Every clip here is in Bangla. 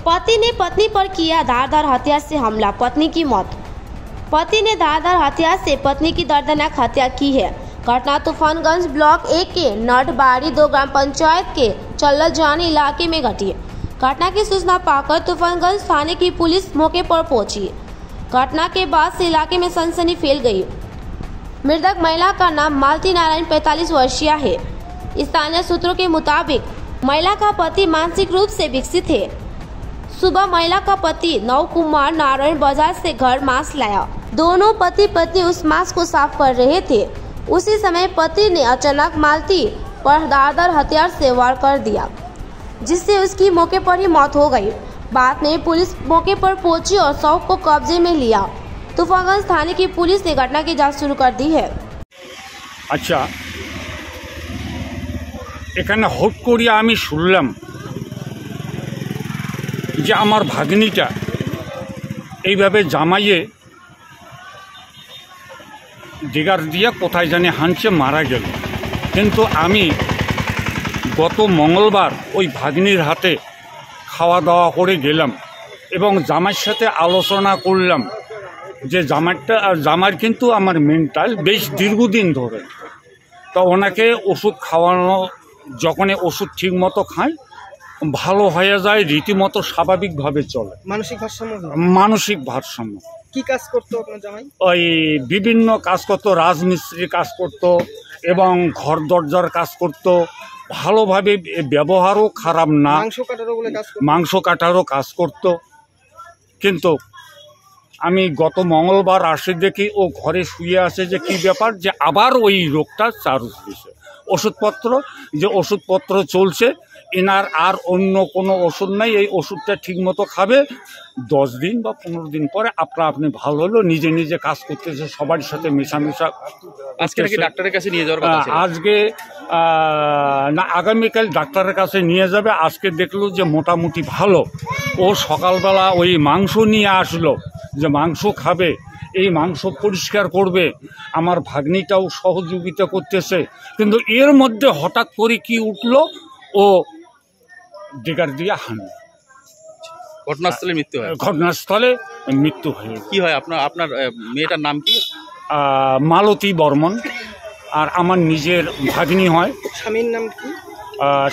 पति ने पत्नी पर किया धारदार हथियार से हमला, पत्नी की मौत। पति ने धारदार हथियार से पत्नी की दर्दनाक हत्या की है। घटना तूफानगंज ब्लॉक 1 के नटबाड़ी 2 ग्राम पंचायत के चल्लल जानी इलाके में घटी है। घटना की सूचना पाकर तूफानगंज थाने की पुलिस मौके पर पहुंची। घटना के बाद से इलाके में सनसनी फैल गई। मृतक महिला का नाम मालती नारायण 45 वर्षीय है। स्थानीय सूत्रों के मुताबिक महिला का पति मानसिक रूप से विकसित है। सुबह महिला का पति नव कुमार नारायण बाजार से घर मांस लाया। दोनों पति पत्नी उस मांस को साफ कर रहे थे। उसी समय पति ने अचानक मालती पर धारदार हथियार से वार कर दिया, जिससे उसकी मौके पर ही मौत हो गई। बाद में पुलिस मौके पर पहुंची और शव को कब्जे में लिया। तूफानगंज थाने की पुलिस ने घटना की जांच शुरू कर दी है। अच्छा, এখানে হট করিয়া আমি শুনলাম যে আমার ভাগ্নিটা এইভাবে জামাইয়ে ডিগার দিয়া কোথায় জানি হাঁচে মারা গেল। কিন্তু আমি গত মঙ্গলবার ওই ভাগ্নির হাতে খাওয়া দাওয়া করে গেলাম এবং জামাইয়ের সাথে আলোচনা করলাম যে জামাইয়ের কিন্তু আমার মেন্টাল বেশ দীর্ঘদিন ধরে, তো ওনাকে ওষুধ খাওয়ানো, যখনই ওষুধ ঠিক মতো খায় ভালো হয়ে যায়, রীতিমতো স্বাভাবিকভাবে চলে। মানসিক ভারসাম্য। কি কাজ করতো আপনার জামাই? ওই বিভিন্ন কাজ করতো, রাজমিস্ত্রি কাজ করতো এবং ঘর দরজার কাজ করতো। ভালোভাবে ব্যবহারও খারাপ না, মাংস কাটারও কাজ করতো। কিন্তু আমি গত মঙ্গলবার আসে দেখি ও ঘরে শুয়ে আছে, যে কি ব্যাপার, যে আবার ওই রোগটা চালু হয়েছে। ওষুধপত্র চলছে, এনার আর অন্য কোনো ওষুধ নাই। এই ওষুধটা ঠিকমতো খাবে, 10 দিন বা 15 দিন পরে আপনি ভালো হলো, নিজে নিজে কাজ করতেছে, সবার সাথে মেশামেশা। আজকে নাকি ডাক্তারের কাছে নিয়ে যাওয়ার কথা ছিল? আজকে না, আগামীকাল ডাক্তারের কাছে নিয়ে যাবে। আজকে দেখলো যে মোটামুটি ভালো। ও সকালবেলা ওই মাংস নিয়ে আসলো, যে মাংস খাবে, এই মাংস পরিষ্কার করবে। আমার ভাগ্নিটাও সহযোগিতা করতেছে। কিন্তু এর মধ্যে হঠাৎ করে কি উঠলো, ও ডিগার দিয়ে হানে। ঘটনাস্থলে মৃত্যু হয়? ঘটনাস্থলে মৃত্যু হয়। কি হয় আপনার মেয়েটার নাম কি? মালতী বর্মন। আর আমার নিজের ভাগ্নি হয়। স্বামীর নাম কি?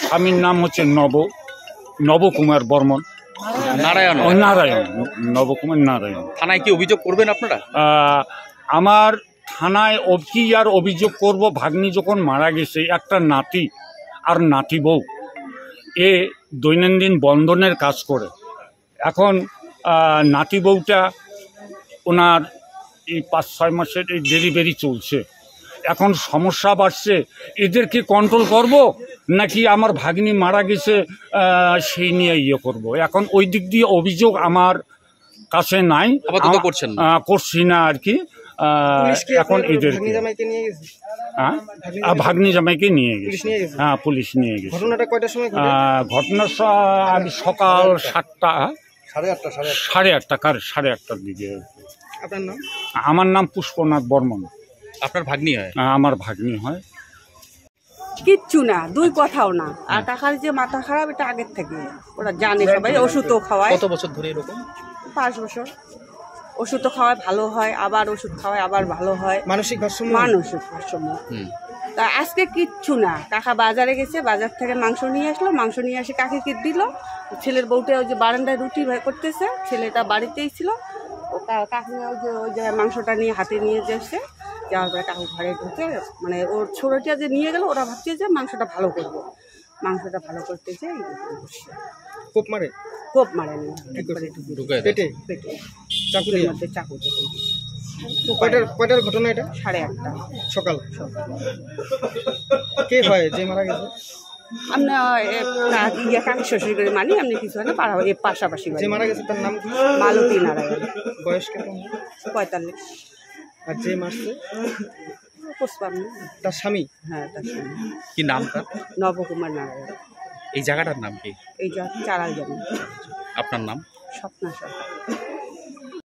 স্বামীর নাম হচ্ছে নবকুমার বর্মন। নারায়ণ নবকুমার নারায়ণ। থানায় কি অভিযোগ করবেন আপনারা? আমার থানায় কি আর অভিযোগ করব? ভাগ্নি যখন মারা গেছে, একটা নাতি আর নাতি বউ, এ দৈনন্দিন বন্ধনের কাজ করে। এখন নাতি বউটা ওনার এই 5-6 মাসের এই ডেলিভারি চলছে। এখন সমস্যা বাড়ছে, এদেরকে কন্ট্রোল করব নাকি আমার ভাগ্নি মারা গেছে সেই নিয়ে করব। এখন ওই দিক দিয়ে অভিযোগ আমার কাছে নাই, করছি না আর কি। এখন এদের ভাগ্নি জামাইকে নিয়ে গেছে। হ্যাঁ, পুলিশ নিয়ে গেছে। ঘটনাটা কয়টার সময়? ঘটনার আমি সকাল 7টা, সাড়ে আটটার দিকে। আপনার নাম? আমার নাম পুষ্পনাথ বর্মন। আপনার ভাগ্নি হয়? আমার ভাগ্নি হয়। কিচ্ছু না, 2 কথাও না। আর টাকার যে মাথা খারাপ, এটা আগের থেকে ওরা জানে সবাই। ওষুধও খাওয়ায়। কত বছর ধরে এরকম? 5 বছর। ওষুধও খাওয়ায়, ভালো হয়, আবার ওষুধ খাওয়ায়, আবার ভালো হয়। মানসিক ভারসাম্য। তা আজকে কিচ্ছু না। কাকা বাজারে গেছে, বাজার থেকে মাংস নিয়ে আসলো। মাংস নিয়ে এসে কাকিকে দিল। ছেলের বউটা ওই যে বারান্দায় রুটি করতেছে, ছেলেটা বাড়িতেই ছিল। ও কাকি ওই যে মাংসটা নিয়ে হাতে নিয়ে যাচ্ছে। যাওয়ার পরে কাকু ঘরে ঢুকে, মানে ওর ছোটোটা যে নিয়ে গেল, ওরা ভাবছে যে মাংসটা ভালো করবো। মাংসটা ভালো করতে যে কোপ মারে চাকুরের মধ্যে চাকু। কয়টার ঘটনা এটা? 8:30 সকাল। কে হয় যে মারা গেছে? আমরা কাকি শ্বশুর করে মানি, এমনি কিছু হয় না, পাশাপাশি। যে মারা গেছে তার নাম কি? মালতী নারায়ণ। বয়স কেমন? 45। আর যে মারছে? 55। তার স্বামী? হ্যাঁ, তার স্বামী। কি নাম তার? নবকুমার নারায়ণ। এই জায়গাটার নাম কি? এই চারাল জানি। আপনার নাম? স্বপ্না সরকার।